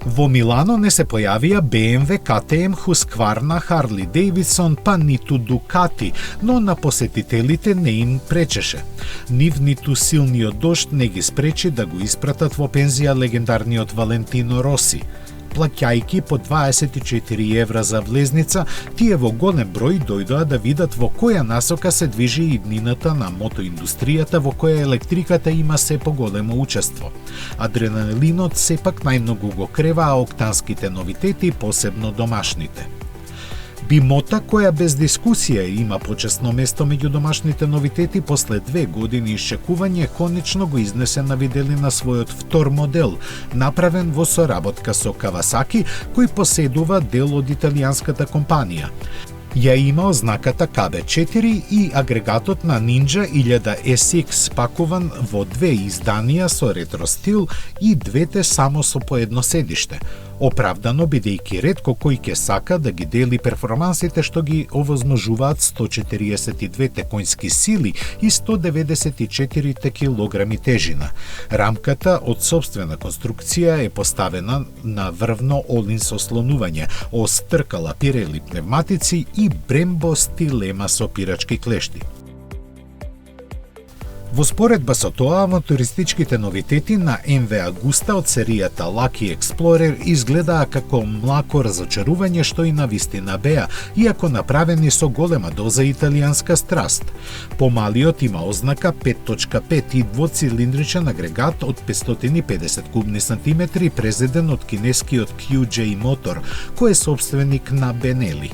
Во Милано не се појавија BMW, KTM, Husqvarna, Harley Davidson, па ниту Ducati, но на посетителите не им пречеше. Нив ниту силниот дожд не ги спречи да го испратат во пензија легендарниот Валентино Роси. Плаќајки по 24 евра за влезница, тие во голем број дојдоа да видат во која насока се движи иднината на мотоиндустријата во која електриката има се поголемо учество. Адреналинот сепак најмногу го креваа октанските новитети, посебно домашните. Бимота, која без дискусија има почесно место меѓу домашните новитети, после 2 години исчекување конечно го изнесе на виделина својот втор модел, направен во соработка со Кавасаки, кој поседува дел од италијанската компанија. Ја има ознаката KB4 и агрегатот на Ninja 1000 SX пакуван во 2 изданија со ретро стил и двете само со по едно седиште. Оправдано бидејќи ретко кој ќе сака да ги дели перформансите што ги овозможуваат 142 конски сили и 194 килограми тежина. Рамката од сопствена конструкција е поставена на врвно олин со слонување, остркала Pirelli пневматици и Brembo стилема со пирачки клешти. Во споредба со тоа, мотористичките новитети на MV Agusta од серијата Lucky Explorer изгледаа како млако разочарување што и на вистина беа, иако направени со голема доза италијанска страст. Помалиот има ознака 5.5 и двоцилиндричен агрегат од 550 кубни сантиметри, презеден од кинескиот QJ мотор, кој е собственик на Benelli.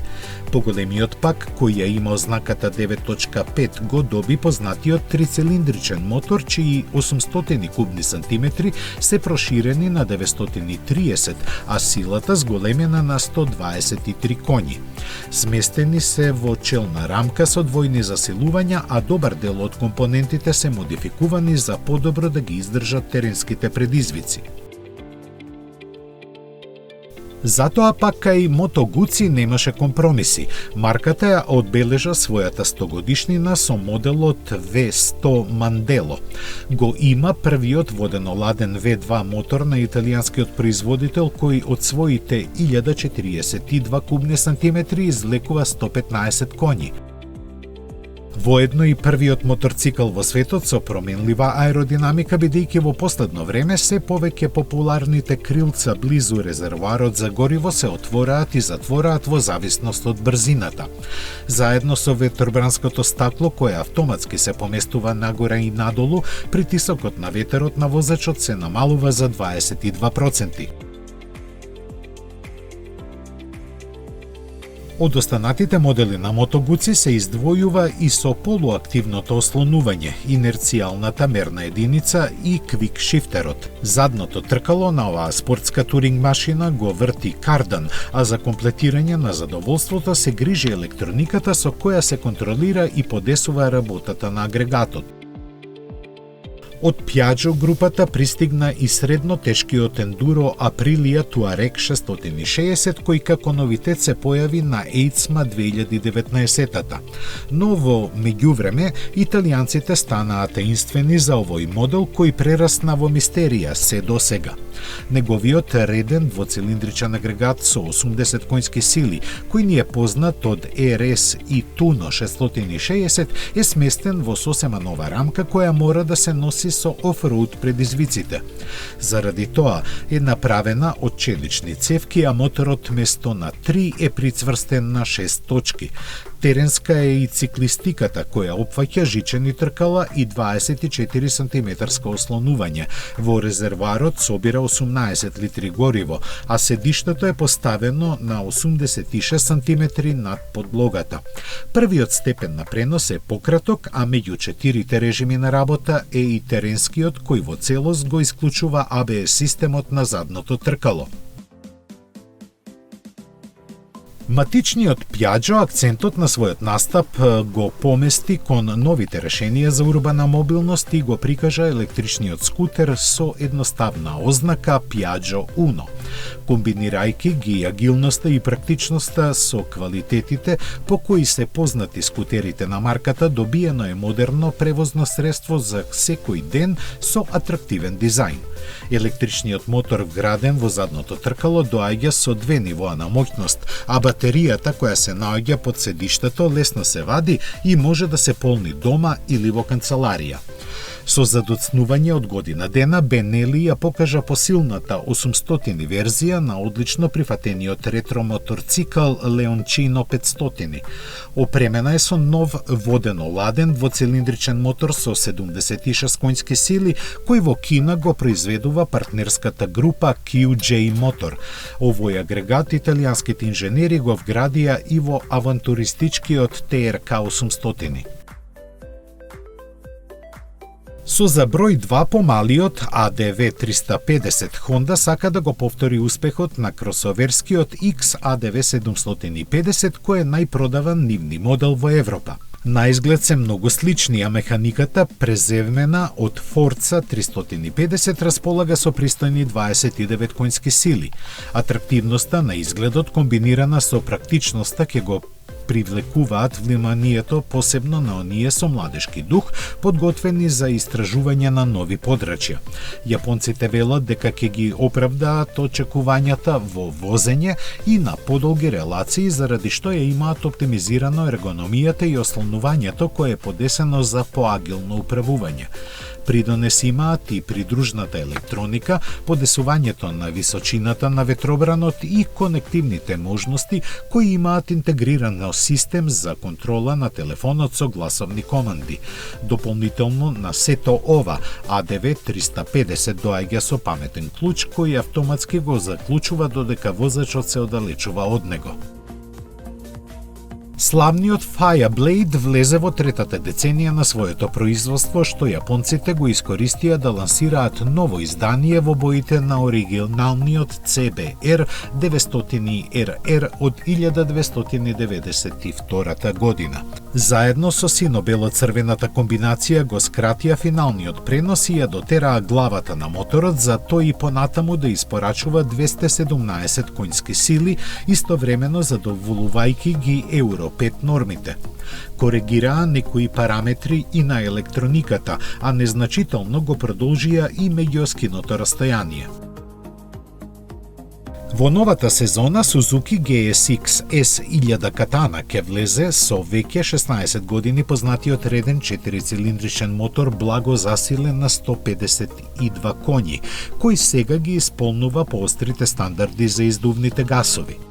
Поголемиот пак, кој ја има ознаката 9.5, го доби познатиот трицилиндричен мотор, чии 800 кубни сантиметри се проширени на 930, а силата зголемена на 123 коњи. Сместени се во челна рамка со двојни засилувања, а добар дел од компонентите се модификувани за подобро да ги издржат теренските предизвици. Затоа пак кај Moto Guzzi немаше компромиси. Марката ја одбележа својата 100-годишнина со моделот V100 Mandello. Го има првиот водено-ладен V2 мотор на италијанскиот производител кој од своите 1042 кубни сантиметри излекува 115 коњи. Воедно и првиот моторцикл во светот со променлива аеродинамика, бидејќи во последно време се повеќе популарните крилца близу резервоарот за гориво се отвораат и затвораат во зависност од брзината. Заедно со ветробранското стакло, кое автоматски се поместува нагоре и надолу, притисокот на ветерот на возачот се намалува за 22%. Од останатите модели на Moto Guzzi се издвојува и со полуактивното ослонување, инерцијалната мерна единица и квикшифтерот. Задното тркало на оваа спортска туринг машина го врти кардан, а за комплетирање на задоволството се грижи електрониката со која се контролира и подесува работата на агрегатот. Од Piaggio групата пристигна и средно тешкиот ендуро Aprilia Touareg 660, кој како новитет се појави на EICMA 2019-та. Но во меѓувреме, италијанците станаа таинствени за овој модел кој прерасна во мистерија се до сега. Неговиот реден двоцилиндричен агрегат со 80 конски сили, кој ни е познат од RS и Tuno 660, е сместен во сосема нова рамка која мора да се носи со офроуд предизвиците. Заради тоа е направена од челични цевки, а моторот место на 3 е прицврстен на 6 точки. Теренска е и циклистиката, која опфаќа жичени тркала и 24 сантиметарско ослонување. Во резервоарот собира 18 литри гориво, а седиштето е поставено на 86 сантиметри над подлогата. Првиот степен на пренос е пократок, а меѓу 4 режими на работа е и теренскиот, кој во целост го исклучува ABS системот на задното тркало. Матичниот Piaggio акцентот на својот настап го помести кон новите решенија за урбана мобилност и го прикажа електричниот скутер со едноставна ознака Piaggio Uno. Комбинирајќи ги агилноста и практичноста со квалитетите по кои се познати скутерите на марката, добиено е модерно превозно средство за секој ден со атрактивен дизајн. Електричниот мотор вграден во задното тркало доаѓа со 2 нивоа на моќност, а батеријата која се наоѓа под седиштето лесно се вади и може да се полни дома или во канцеларија. Со задоцнување од година дена, Бенели ја покажа посилната 800 верзија на одлично прифатениот ретро моторцикл Leoncino 500. Опремена е со нов водено-ладен двоцилиндричен мотор со 76 конски сили, кој во Кина го произведува партнерската група QJ Motor. Овој агрегат италијанските инженери го вградија и во авантуристичкиот TRK 800. Со за број 2 помалиот ADV 350, Honda сака да го повтори успехот на кросоверскиот XADV 750, кој е најпродаван нивни модел во Европа. На изглед се многу слични, а механиката, преземнена од Forza 350, располага со пристојни 29 конски сили. Атрактивноста на изгледот комбинирана со практичноста ќе го привлекуваат вниманието посебно на оние со младешки дух, подготвени за истражување на нови подрачја. Јапонците велат дека ќе ги оправдаат очекувањата во возење и на подолги релации, заради што ја имаат оптимизирано ергономијата и ослонувањето кое е подесено за поагилно управување. Придонес имаат и придружната електроника, подесувањето на височината на ветробранот и конективните можности кои имаат интегриран систем за контрола на телефонот со гласовни команди. Дополнително на сето ова, ADV 350 доаѓа со паметен клуч кој автоматски го заклучува додека возачот се оддалечува од него. Славниот Fireblade влезе во третата деценија на своето производство, што јапонците го искористија да лансираат ново издание во боите на оригиналниот CBR 900RR од 1292 година. Заедно со сино-бело-црвената комбинација го скратија финалниот пренос и ја дотераа главата на моторот за тој и понатаму да испорачува 217 конски сили, истовремено задоволувајќи ги Euro 5 нормите. Коригираа некои параметри и на електрониката, а незначително го продолжија и меѓуоскиното растојание. Во новата сезона Suzuki GSX S1000 Katana ќе влезе со веќе 16 години познатиот реден 4-цилиндричен мотор благо засилен на 152 коњи, кој сега ги исполнува поострите стандарди за издувните гасови.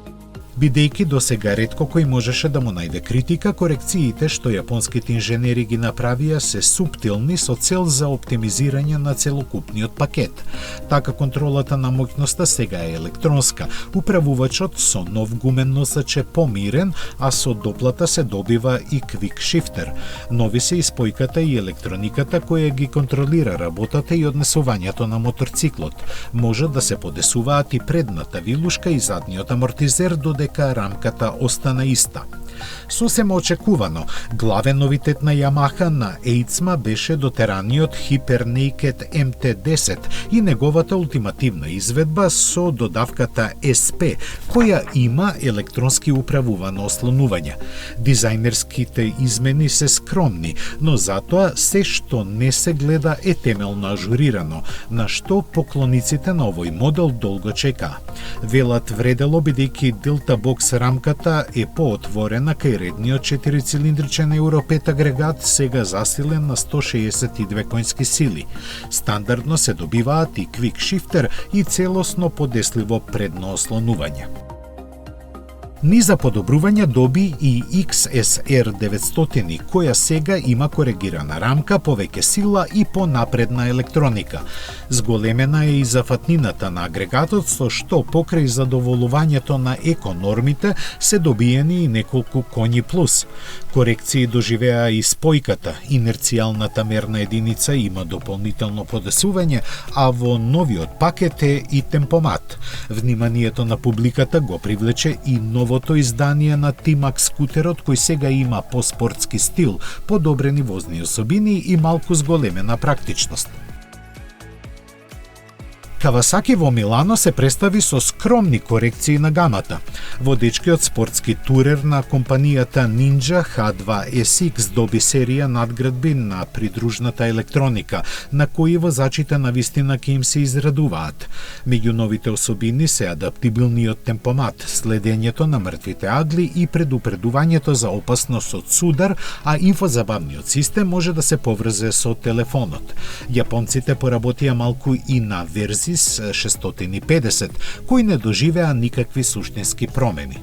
Бидејќи досега ретко кој можеше да му најде критика, корекциите што јапонските инженери ги направија се суптилни со цел за оптимизирање на целокупниот пакет. Така контролата на моќноста сега е електронска, управувачот со нов гумен носач е помирен, а со доплата се добива и Quick Shifter. Нови се и спојката и електрониката која ги контролира работата и однесувањето на моторциклот. Може да се подесуваат и предната вилушка и задниот амортизер, додека рамката остана иста. Сосема очекувано, главен новитет на Yamaha на Eitzma беше дотераниот Hyper Naked MT-10 и неговата ултимативна изведба со додавката SP, која има електронски управувано ослонување. Дизајнерските измени се скромни, но затоа се што не се гледа е темелно ажурирано, на што поклониците на овој модел долго чекаа. Велат вредело бидејќи Delta Box рамката е поотворена кај редниот 4-цилиндричен Euro 5 агрегат, сега засилен на 162 конски сили. Стандардно се добиваат и Quick Shifter и целосно подесливо предно ослонување. Низа подобрување доби и XSR 900, која сега има коригирана рамка, повеќе сила и понапредна електроника. Зголемена е и зафатнината на агрегатот, со што покрај задоволувањето на еконормите се добиени и неколку коњи плюс. Корекции доживеа и спојката, инерцијалната мерна единица има дополнително подесување, а во новиот пакет е и темпомат. Вниманието на публиката го привлече и новото издание на T-Max скутерот, кој сега има поспортски стил, подобрени возни особини и малку зголемена практичност. Кавасаки во Милано се представи со скромни корекции на гамата. Водечкиот спортски турер на компанијата Ninja H2SX доби серија надградби на придружната електроника, на кои возачите на вистина ќе им се израдуваат. Меѓу новите особини се адаптибилниот темпомат, следењето на мртвите агли и предупредувањето за опасност од судар, а инфозабавниот систем може да се поврзе со телефонот. Јапонците поработија малку и на Versys 650, кои не доживеа никакви суштински промени.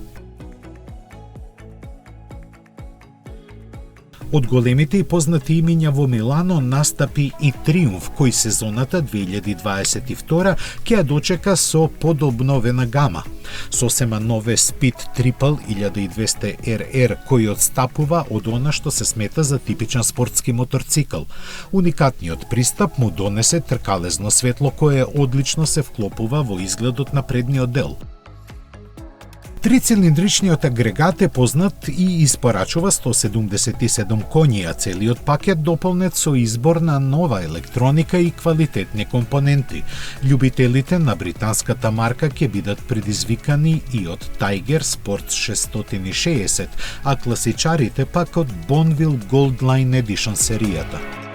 Од големите и познати имиња во Милано настапи и Триумф, кој сезоната 2022 ќе ја дочека со подобновена гама. Со сема нове Speed Triple 1200 RR, кој одстапува од она што се смета за типичен спортски моторцикл. Уникатниот пристап му донесе тркалезно светло кое одлично се вклопува во изгледот на предниот дел. Трицилиндричниот агрегат е познат и испорачува 177 коњи, а целиот пакет дополнет со избор на нова електроника и квалитетни компоненти. Љубителите на британската марка ќе бидат предизвикани и од Tiger Sports 660, а класичарите пак од Bonneville Gold Line Edition серијата.